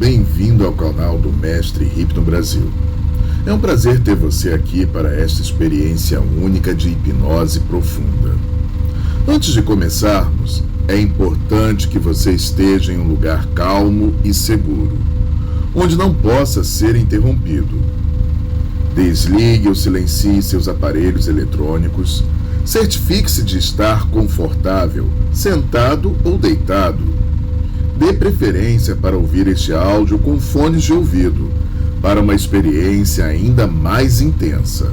Bem-vindo ao canal do Mestre Hipno Brasil. É um prazer ter você aqui para esta experiência única de hipnose profunda. Antes de começarmos, é importante que você esteja em um lugar calmo e seguro, onde não possa ser interrompido. Desligue ou silencie seus aparelhos eletrônicos. Certifique-se de estar confortável, sentado ou deitado. Dê preferência para ouvir este áudio com fones de ouvido, para uma experiência ainda mais intensa.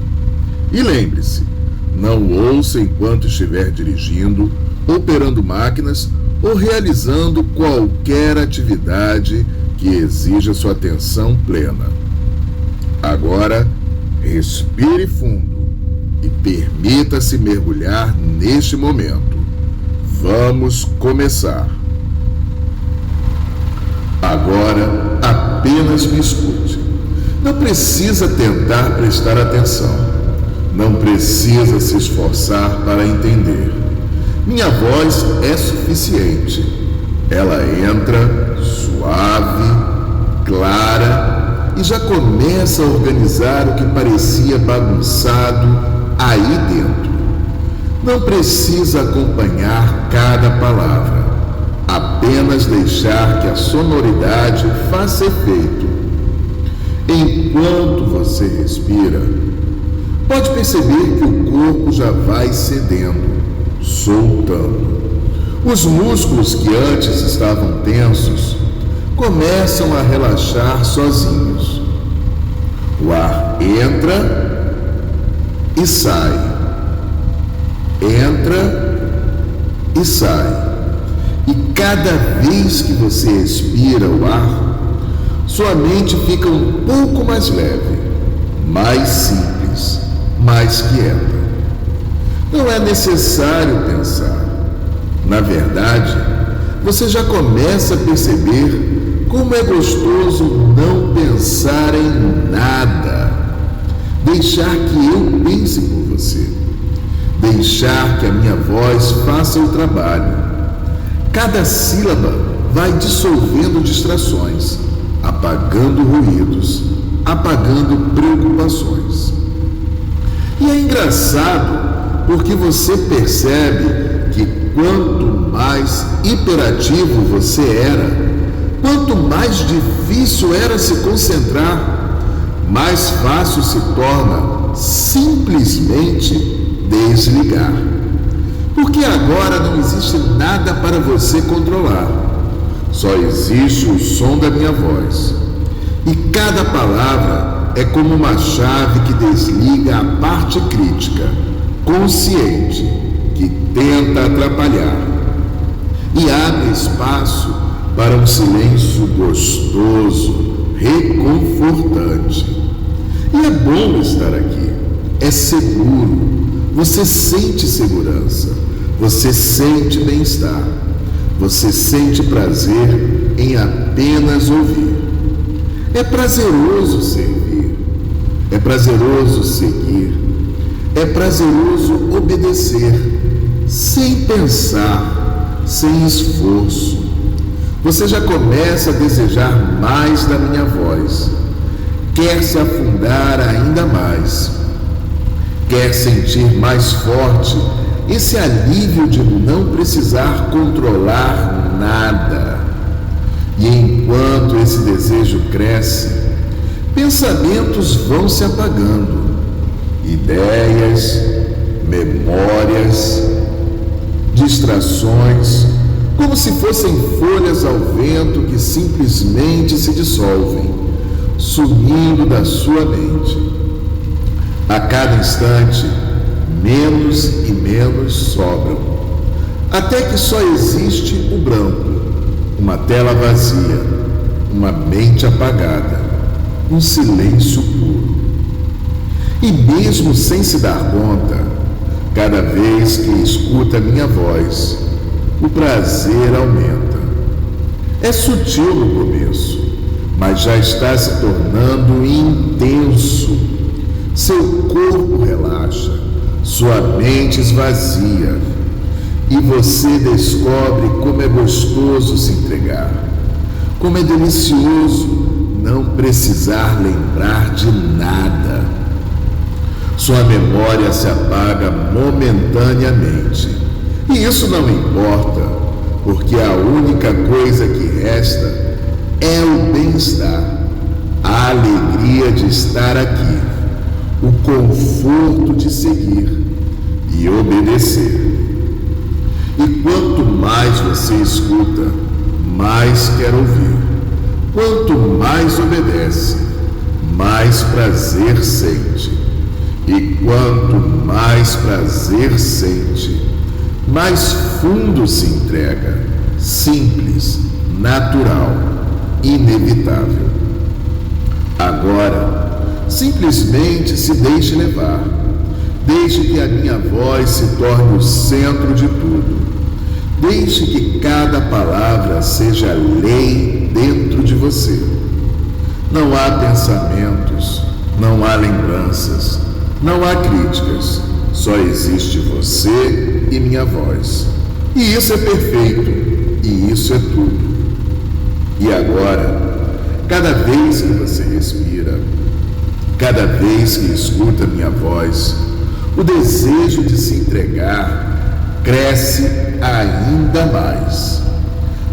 E lembre-se, não ouça enquanto estiver dirigindo, operando máquinas ou realizando qualquer atividade que exija sua atenção plena. Agora, respire fundo e permita-se mergulhar neste momento. Vamos começar. Agora, apenas me escute. Não precisa tentar prestar atenção. Não precisa se esforçar para entender. Minha voz é suficiente. Ela entra suave, clara e já começa a organizar o que parecia bagunçado aí dentro. Não precisa acompanhar cada palavra. Apenas deixar que a sonoridade faça efeito. Enquanto você respira, pode perceber que o corpo já vai cedendo, soltando. Os músculos que antes estavam tensos começam a relaxar sozinhos. O ar entra e sai. Entra e sai. E cada vez que você expira o ar, sua mente fica um pouco mais leve, mais simples, mais quieta. Não é necessário pensar. Na verdade, você já começa a perceber como é gostoso não pensar em nada. Deixar que eu pense por você. Deixar que a minha voz faça o trabalho. Cada sílaba vai dissolvendo distrações, apagando ruídos, apagando preocupações. E é engraçado porque você percebe que quanto mais hiperativo você era, quanto mais difícil era se concentrar, mais fácil se torna simplesmente desligar. Porque agora não existe nada para você controlar. Só existe o som da minha voz. E cada palavra é como uma chave que desliga a parte crítica, consciente, que tenta atrapalhar. E abre espaço para um silêncio gostoso, reconfortante. E é bom estar aqui. É seguro. Você sente segurança, você sente bem-estar, você sente prazer em apenas ouvir. É prazeroso servir, é prazeroso seguir, é prazeroso obedecer, sem pensar, sem esforço. Você já começa a desejar mais da minha voz, quer se afundar ainda mais. Quer sentir mais forte esse alívio de não precisar controlar nada. E enquanto esse desejo cresce, pensamentos vão se apagando. Ideias, memórias, distrações, como se fossem folhas ao vento que simplesmente se dissolvem, sumindo da sua mente. A cada instante, menos e menos sobram, até que só existe o branco, uma tela vazia, uma mente apagada, um silêncio puro. E mesmo sem se dar conta, cada vez que escuta minha voz, o prazer aumenta. É sutil no começo, mas já está se tornando intenso. Seu corpo relaxa, sua mente esvazia e você descobre como é gostoso se entregar. Como é delicioso não precisar lembrar de nada. Sua memória se apaga momentaneamente. E isso não importa, porque a única coisa que resta é o bem-estar, a alegria de estar aqui, o conforto de seguir e obedecer. E quanto mais você escuta, mais quer ouvir. Quanto mais obedece, mais prazer sente. E quanto mais prazer sente, mais fundo se entrega, simples, natural, inevitável. Agora, simplesmente se deixe levar. Deixe que a minha voz se torne o centro de tudo. Deixe que cada palavra seja lei dentro de você. Não há pensamentos, não há lembranças, não há críticas. Só existe você e minha voz. E isso é perfeito, e isso é tudo. E agora, cada vez que você respira, cada vez que escuta minha voz, o desejo de se entregar cresce ainda mais.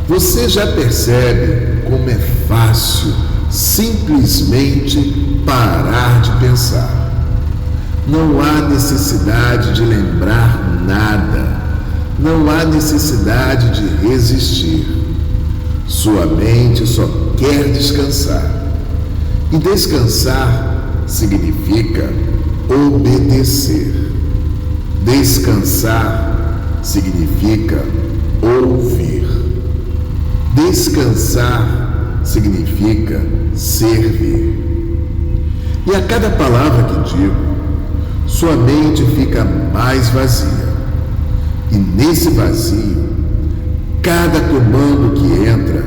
Você já percebe como é fácil simplesmente parar de pensar. Não há necessidade de lembrar nada. Não há necessidade de resistir. Sua mente só quer descansar. E descansar significa obedecer. Descansar significa ouvir. Descansar significa servir. E a cada palavra que digo, sua mente fica mais vazia. E nesse vazio, cada comando que entra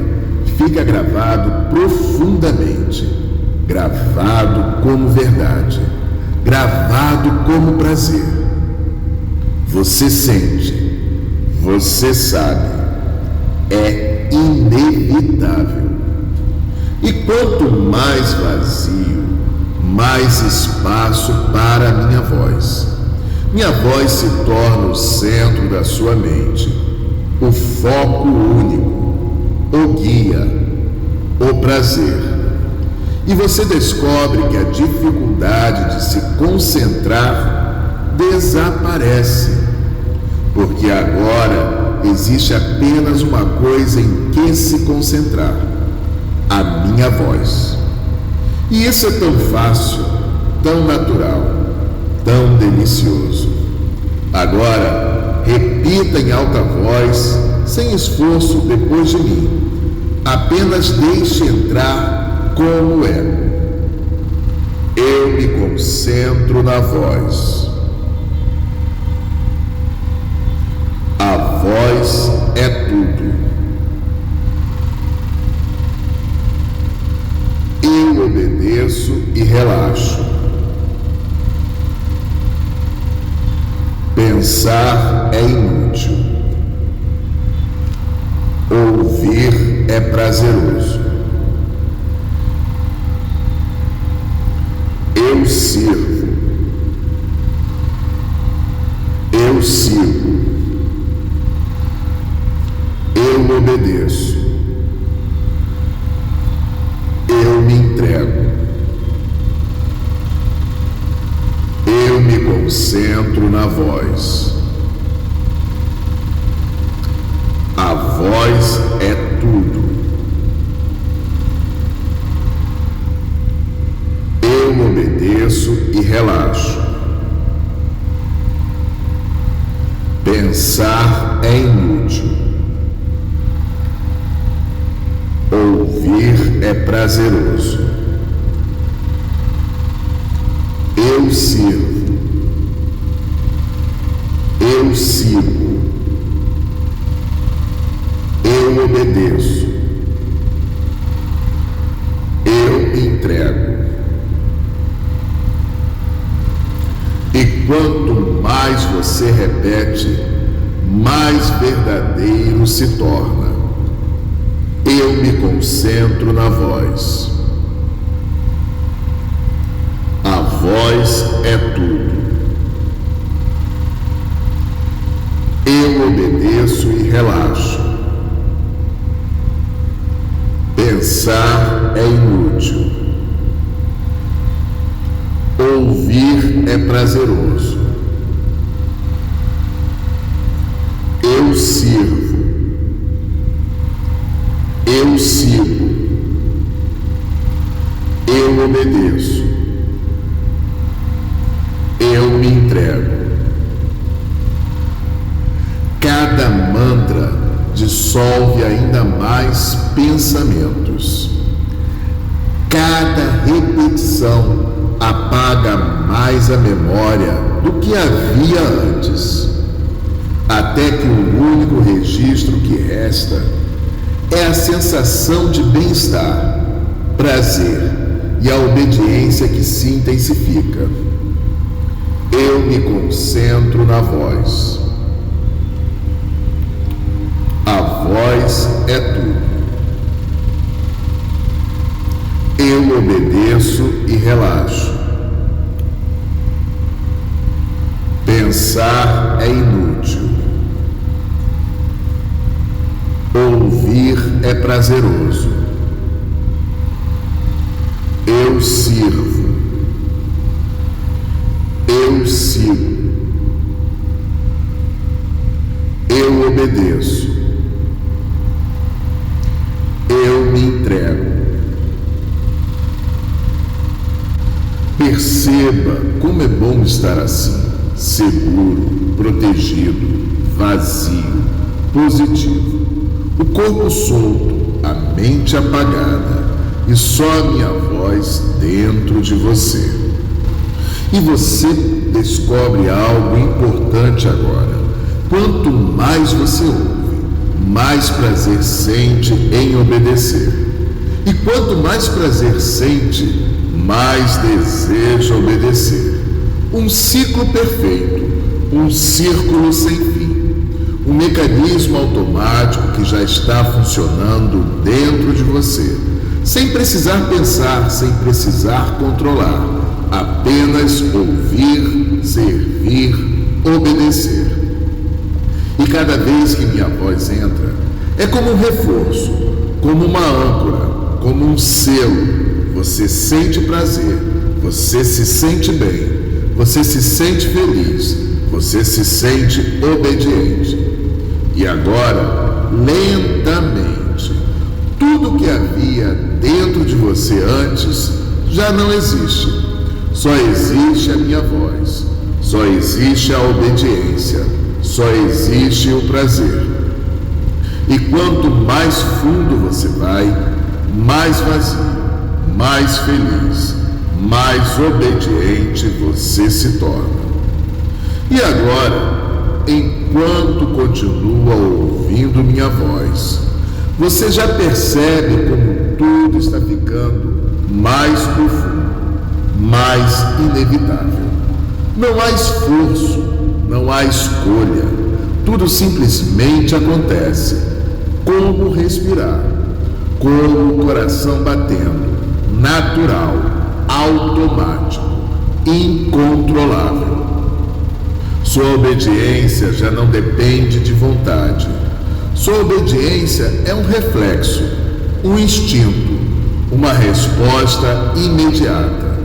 fica gravado profundamente, gravado como verdade, gravado como prazer. Você sente, você sabe, é inevitável. E quanto mais vazio, mais espaço para a minha voz. Minha voz se torna o centro da sua mente, o foco único, o guia, o prazer. E você descobre que a dificuldade de se concentrar desaparece, porque agora existe apenas uma coisa em que se concentrar: a minha voz. E isso é tão fácil, tão natural, tão delicioso. Agora, repita em alta voz, sem esforço, depois de mim. Apenas deixe entrar como é. Eu me concentro na voz. A voz é tudo. Eu obedeço e relaxo. Pensar é inútil. Ouvir é prazeroso. Eu sirvo. Eu sigo. Eu obedeço. Eu me entrego. Eu me concentro na voz. A voz é tudo. Eu obedeço e relaxo. Pensar é inútil. Ouvir é prazeroso. Eu sirvo. Eu sigo. Eu obedeço. Eu entrego. E quanto mais você repete, mais verdadeiro se torna. Eu me concentro na voz. A voz é tudo. Eu obedeço e relaxo. Pensar é inútil. Ouvir é prazeroso. Eu sirvo. Eu sigo. Eu obedeço. Eu me entrego. Cada mantra dissolve ainda mais pensamentos. Cada repetição apaga mais a memória do que havia antes, até que o único registro que resta é a sensação de bem-estar, prazer e a obediência que se intensifica. Eu me concentro na voz. A voz é tudo. Eu obedeço e relaxo. Pensar é inútil. Ouvir é prazeroso. Eu sirvo. Eu sigo. Eu obedeço. Eu me entrego. Perceba como é bom estar assim, seguro, protegido, vazio, positivo. O corpo solto, a mente apagada e só a minha voz dentro de você. E você descobre algo importante agora. Quanto mais você ouve, mais prazer sente em obedecer. E quanto mais prazer sente, mais deseja obedecer. Um ciclo perfeito, um círculo sem fim. Um mecanismo automático que já está funcionando dentro de você, sem precisar pensar, sem precisar controlar. Apenas ouvir, servir, obedecer. E cada vez que minha voz entra, é como um reforço, como uma âncora, como um selo. Você sente prazer, você se sente bem, você se sente feliz, você se sente obediente. E agora, lentamente, tudo que havia dentro de você antes já não existe. Só existe a minha voz, só existe a obediência, só existe o prazer. E quanto mais fundo você vai, mais vazio, mais feliz, mais obediente você se torna. E agora, enquanto continua ouvindo minha voz, você já percebe como tudo está ficando mais profundo, mais inevitável. Não há esforço, não há escolha, tudo simplesmente acontece. Como respirar, como o coração batendo, natural, automático, incontrolável. Sua obediência já não depende de vontade. Sua obediência é um reflexo, um instinto, uma resposta imediata.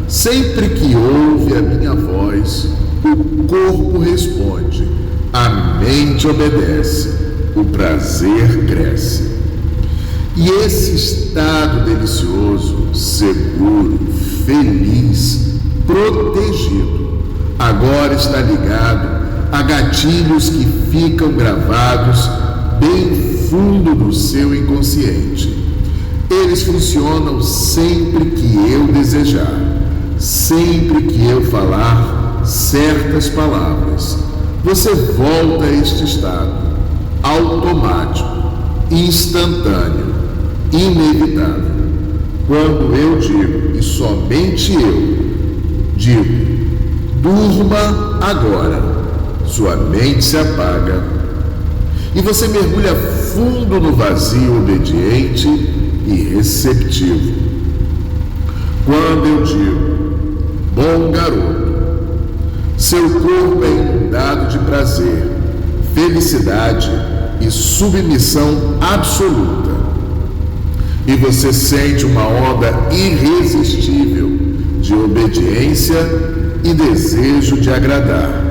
Sempre que ouve a minha voz, o corpo responde, a mente obedece, o prazer cresce. E esse estado delicioso, seguro, feliz, protegido, agora está ligado a gatilhos que ficam gravados bem fundo do seu inconsciente. Eles funcionam sempre que eu desejar, sempre que eu falar certas palavras. Você volta a este estado automático, instantâneo, inevitável. Quando eu digo, e somente eu digo, durma agora, sua mente se apaga e você mergulha fundo no vazio obediente e receptivo. Quando eu digo, bom garoto, seu corpo é inundado de prazer, felicidade e submissão absoluta. E você sente uma onda irresistível de obediência e desejo de agradar.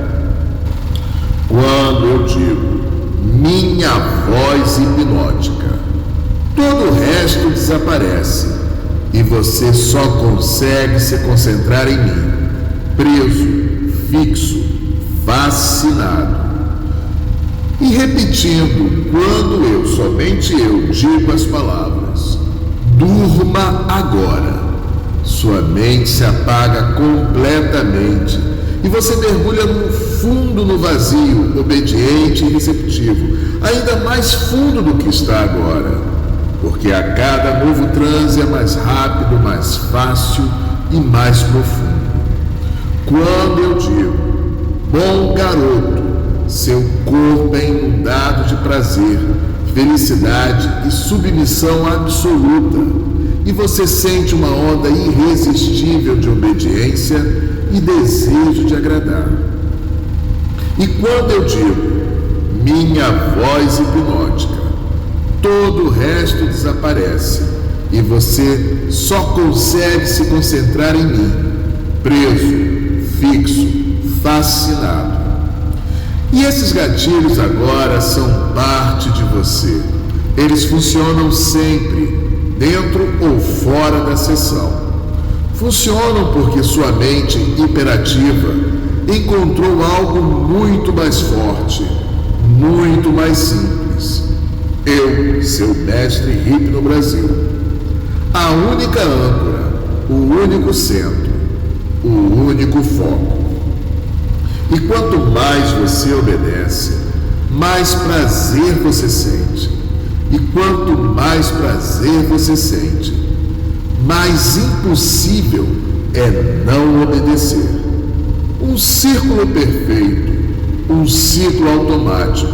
Quando eu digo, minha voz hipnótica, todo o resto desaparece e você só consegue se concentrar em mim, preso, fixo, fascinado. E repetindo, quando eu, somente eu, digo as palavras, durma agora, sua mente se apaga completamente e você mergulha no fundo no vazio, obediente e receptivo, ainda mais fundo do que está agora, porque a cada novo transe é mais rápido, mais fácil e mais profundo. Quando eu digo, bom garoto, seu corpo é inundado de prazer, felicidade e submissão absoluta, e você sente uma onda irresistível de obediência e desejo de agradar. E quando eu digo, minha voz hipnótica, todo o resto desaparece e você só consegue se concentrar em mim, preso, fixo, fascinado. E esses gatilhos agora são parte de você. Eles funcionam sempre, dentro ou fora da sessão. Funcionam porque sua mente hiperativa encontrou algo muito mais forte, muito mais simples. Eu, seu mestre Hipno Brasil. A única âncora, o único centro, o único foco. E quanto mais você obedece, mais prazer você sente. E quanto mais prazer você sente, mais impossível é não obedecer. Um círculo perfeito, um ciclo automático,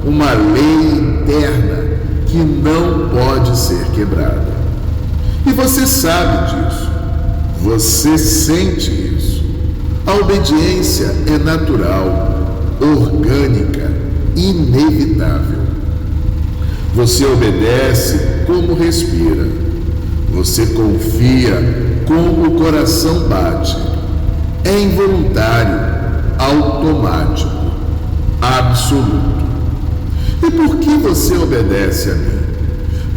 uma lei interna que não pode ser quebrada. E você sabe disso, você sente isso. A obediência é natural, orgânica, inevitável. Você obedece como respira. Você confia como o coração bate. É involuntário, automático, absoluto. E por que você obedece a mim?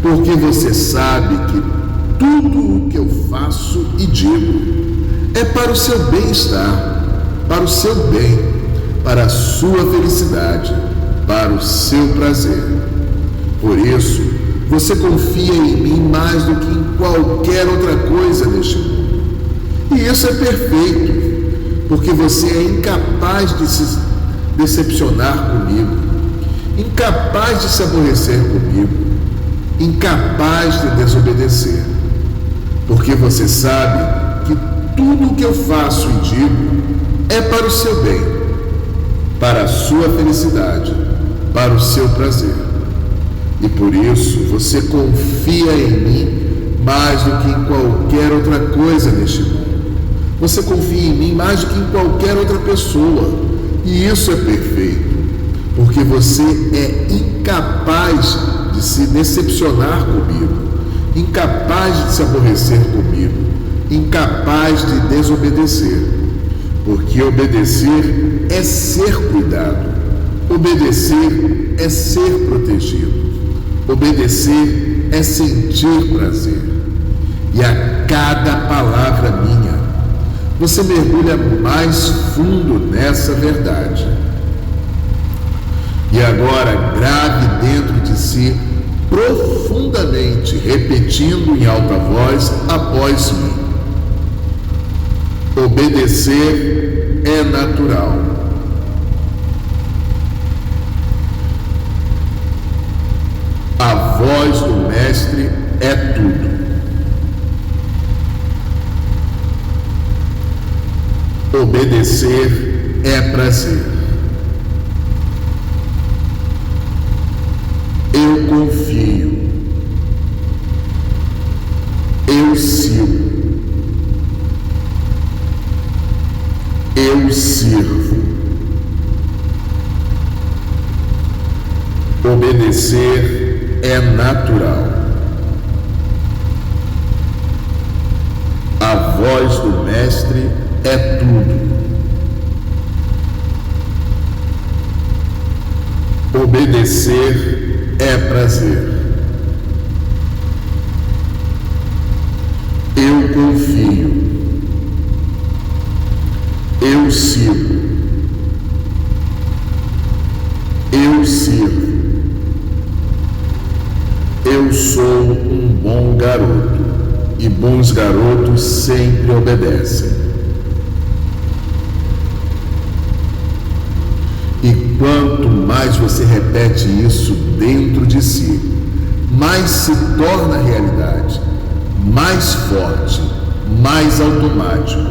Porque você sabe que tudo o que eu faço e digo é para o seu bem-estar, para o seu bem, para a sua felicidade, para o seu prazer. Por isso, você confia em mim mais do que em qualquer outra coisa neste mundo. E isso é perfeito, porque você é incapaz de se decepcionar comigo, incapaz de se aborrecer comigo, incapaz de desobedecer, porque você sabe que tudo o que eu faço e digo é para o seu bem, para a sua felicidade, para o seu prazer. E por isso você confia em mim mais do que em qualquer outra coisa neste mundo. Você confia em mim mais do que em qualquer outra pessoa. E isso é perfeito, porque você é incapaz de se decepcionar comigo, incapaz de se aborrecer comigo, incapaz de desobedecer. Porque obedecer é ser cuidado, obedecer é ser protegido. Obedecer é sentir prazer. E a cada palavra minha, você mergulha mais fundo nessa verdade. E agora grave dentro de si, profundamente, repetindo em alta voz após mim. Obedecer é natural. A voz do Mestre é tudo. Obedecer é prazer. Eu confio. Eu sigo. Eu sirvo. Obedecer é natural. A voz do Mestre é tudo. Obedecer é prazer. Eu confio. Eu sigo. Eu sirvo. Eu sou um bom garoto, e bons garotos sempre obedecem. E quanto mais você repete isso dentro de si, mais se torna realidade, mais forte, mais automático,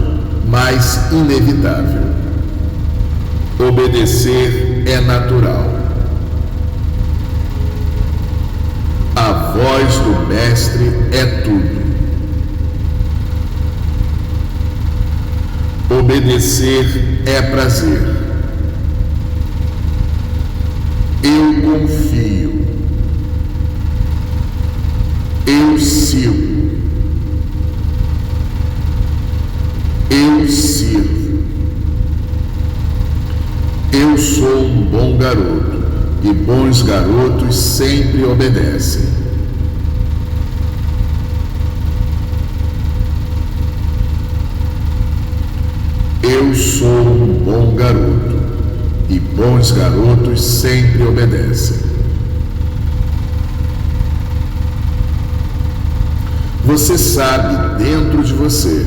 mais inevitável. Obedecer é natural. A voz do Mestre é tudo. Obedecer é prazer. Eu confio. Eu sigo. Eu sirvo. Eu sou um bom garoto, e bons garotos sempre obedecem. Eu sou um bom garoto, e bons garotos sempre obedecem. Você sabe dentro de você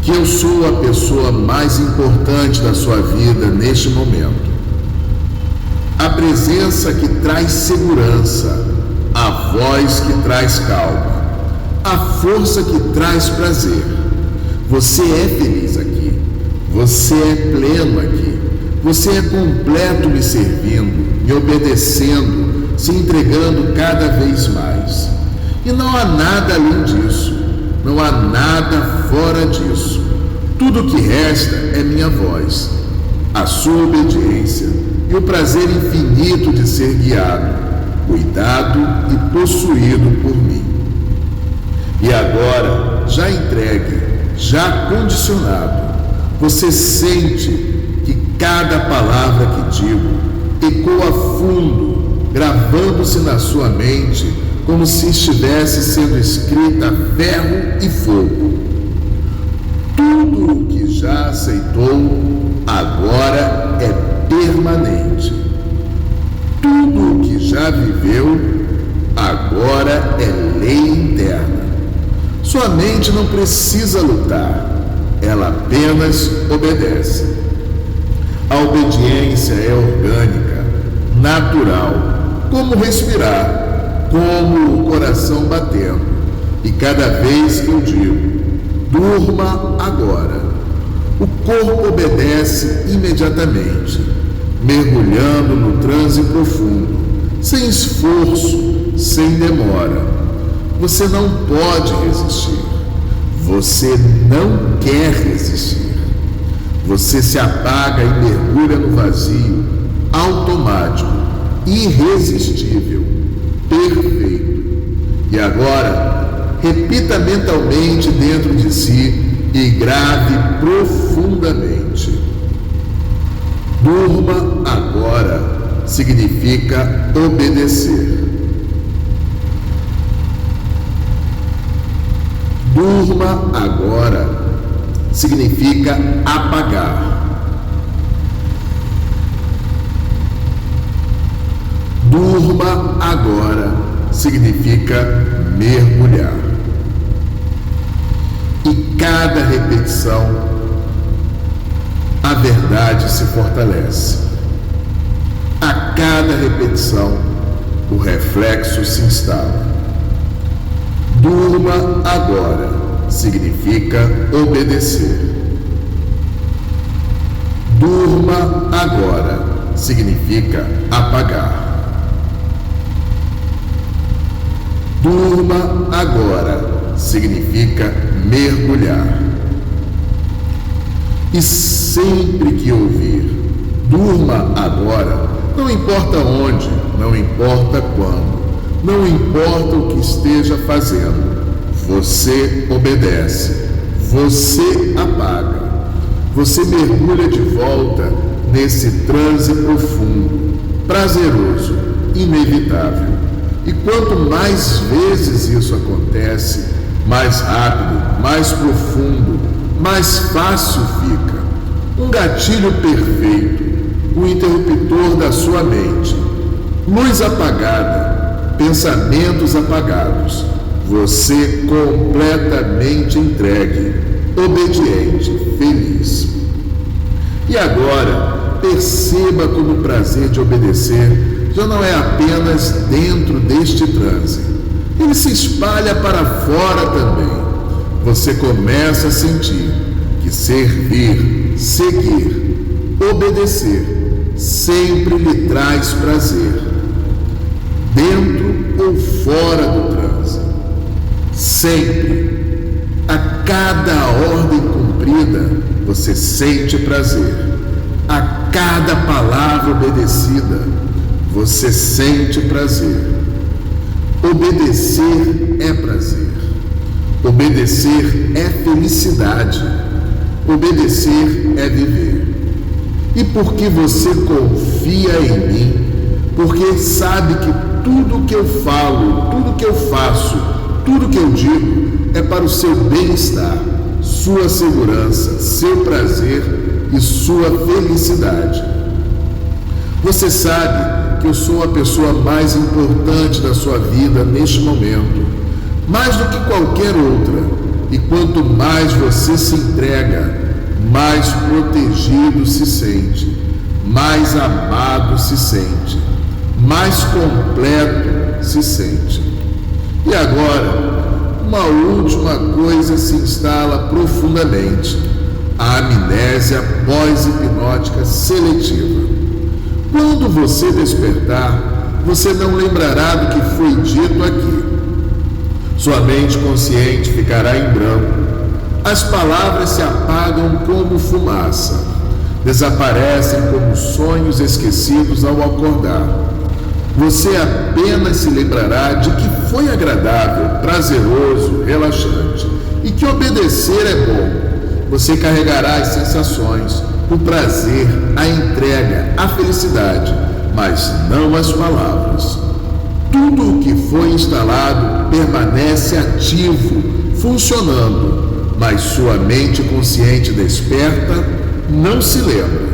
que eu sou a pessoa mais importante da sua vida neste momento. A presença que traz segurança, a voz que traz calma, a força que traz prazer. Você é feliz aqui, você é pleno aqui, você é completo me servindo, me obedecendo, se entregando cada vez mais. E não há nada além disso, não há nada fora disso. Tudo o que resta é minha voz, a sua obediência e o prazer infinito de ser guiado, cuidado e possuído por mim. E agora, já entregue, já condicionado, você sente que cada palavra que digo ecoa fundo, gravando-se na sua mente como se estivesse sendo escrita a ferro e fogo. Tudo o que já aceitou agora é permanente. Tudo o que já viveu agora é lei interna. Sua mente não precisa lutar, ela apenas obedece. A obediência é orgânica, natural, como respirar, como o coração batendo. E cada vez que eu digo, durma agora, o corpo obedece imediatamente, mergulhando no transe profundo, sem esforço, sem demora. Você não pode resistir. Você não quer resistir. Você se apaga e mergulha no vazio, automático, irresistível, perfeito. E agora, repita mentalmente dentro de si e grave profundamente. Durma agora significa obedecer. Durma agora significa apagar. Durma agora significa mergulhar. E cada repetição, a verdade se fortalece. A cada repetição, o reflexo se instala. Durma agora significa obedecer. Durma agora significa apagar. Durma agora significa mergulhar. E sempre que ouvir durma agora, não importa onde, não importa quando, não importa o que esteja fazendo, você obedece, você apaga, você mergulha de volta nesse transe profundo, prazeroso, inevitável. E quanto mais vezes isso acontece, mais rápido, mais profundo, mais fácil fica. Um gatilho perfeito, o interruptor da sua mente. Luz apagada, pensamentos apagados. Você completamente entregue, obediente, feliz. E agora, perceba como o prazer de obedecer já não é apenas dentro deste transe. Ele se espalha para fora também. Você começa a sentir que servir, seguir, obedecer sempre lhe traz prazer, dentro ou fora do transe. Sempre. A cada ordem cumprida, você sente prazer. A cada palavra obedecida, você sente prazer. Obedecer é prazer. Obedecer é felicidade. Obedecer é viver. E porque você confia em mim, porque sabe que tudo que eu falo, tudo que eu faço, tudo que eu digo é para o seu bem-estar, sua segurança, seu prazer e sua felicidade. Você sabe que eu sou a pessoa mais importante da sua vida neste momento, mais do que qualquer outra. E quanto mais você se entrega, mais protegido se sente, mais amado se sente, mais completo se sente. E agora, uma última coisa se instala profundamente: a amnésia pós-hipnótica seletiva. Quando você despertar, você não lembrará do que foi dito aqui. Sua mente consciente ficará em branco. As palavras se apagam como fumaça, desaparecem como sonhos esquecidos ao acordar. Você apenas se lembrará de que foi agradável, prazeroso, relaxante e que obedecer é bom. Você carregará as sensações, o prazer, a entrega, a felicidade, mas não as palavras. Tudo o que foi instalado permanece ativo, funcionando, mas sua mente consciente desperta não se lembra.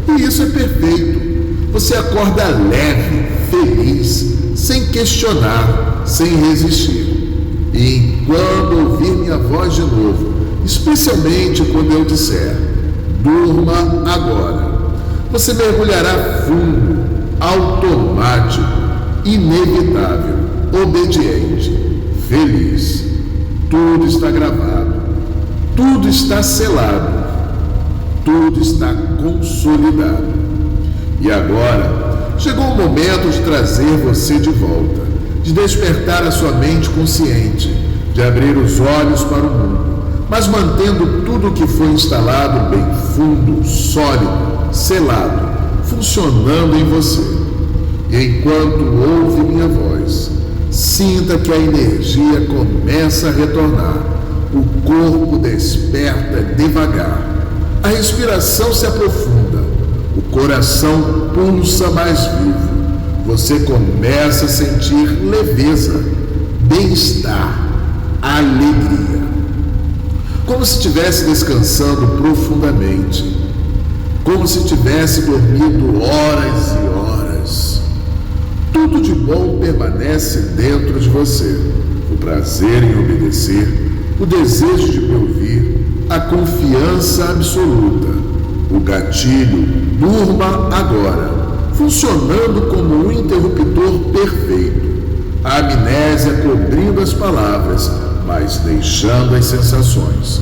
E isso é perfeito. Você acorda leve, feliz, sem questionar, sem resistir. E quando ouvir minha voz de novo, especialmente quando eu disser durma agora, você mergulhará fundo, automático, inevitável, obediente, feliz. Tudo está gravado, tudo está selado, tudo está consolidado. E agora, chegou o momento de trazer você de volta, de despertar a sua mente consciente, de abrir os olhos para o mundo, mas mantendo tudo o que foi instalado bem fundo, sólido, selado, funcionando em você. E enquanto ouve minha voz, sinta que a energia começa a retornar, o corpo desperta devagar, a respiração se aprofunda, o coração pulsa mais vivo, você começa a sentir leveza, bem-estar, alegria, como se estivesse descansando profundamente, como se tivesse dormido horas e horas. Tudo de bom permanece dentro de você: o prazer em obedecer, o desejo de me ouvir, a confiança absoluta, o gatilho durma agora, funcionando como um interruptor perfeito, a amnésia cobrindo as palavras, mas deixando as sensações.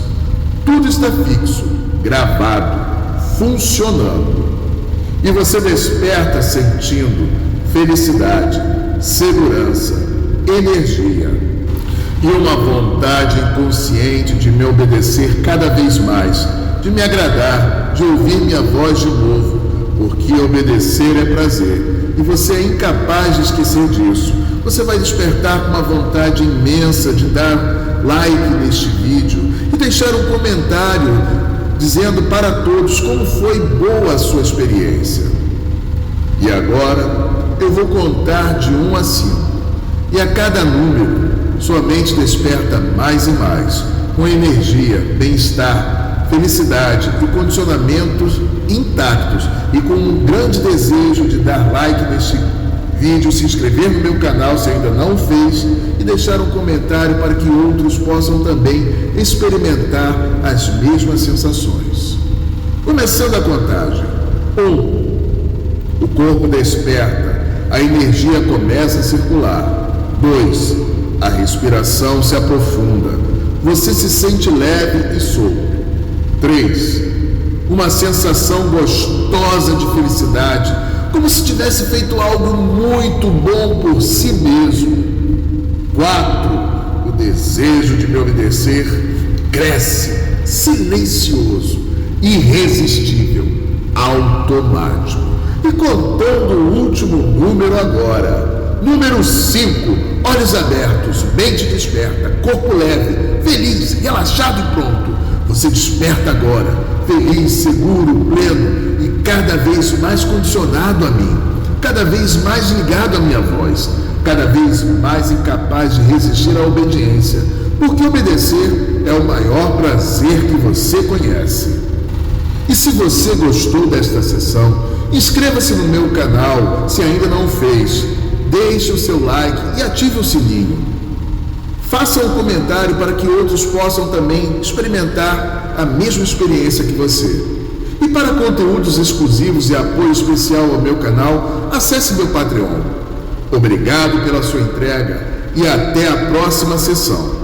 Tudo está fixo, gravado, funcionando. E você desperta sentindo felicidade, segurança, energia e uma vontade inconsciente de me obedecer cada vez mais, de me agradar, de ouvir minha voz de novo, porque obedecer é prazer e você é incapaz de esquecer disso. Você vai despertar com uma vontade imensa de dar like neste vídeo e deixar um comentário dizendo para todos como foi boa a sua experiência. E agora eu vou contar de 1 a 5 e a cada número sua mente desperta mais e mais, com energia, bem-estar, felicidade e condicionamentos intactos e com um grande desejo de dar like neste vídeo, se inscrever no meu canal se ainda não fez e deixar um comentário para que outros possam também experimentar as mesmas sensações. Começando a contagem. 1. O corpo desperta, a energia começa a circular. 2. A respiração se aprofunda, você se sente leve e solto. 3. Uma sensação gostosa de felicidade, como se tivesse feito algo muito bom por si mesmo. 4. O desejo de me obedecer cresce, silencioso, irresistível, automático. E contando o último número agora. Número 5. Olhos abertos, mente desperta, corpo leve, feliz, relaxado e pronto. Você desperta agora, feliz, seguro, pleno e cada vez mais condicionado a mim, cada vez mais ligado à minha voz, cada vez mais incapaz de resistir à obediência, porque obedecer é o maior prazer que você conhece. E se você gostou desta sessão, inscreva-se no meu canal se ainda não fez, deixe o seu like e ative o sininho. Faça um comentário para que outros possam também experimentar a mesma experiência que você. E para conteúdos exclusivos e apoio especial ao meu canal, acesse meu Patreon. Obrigado pela sua entrega e até a próxima sessão.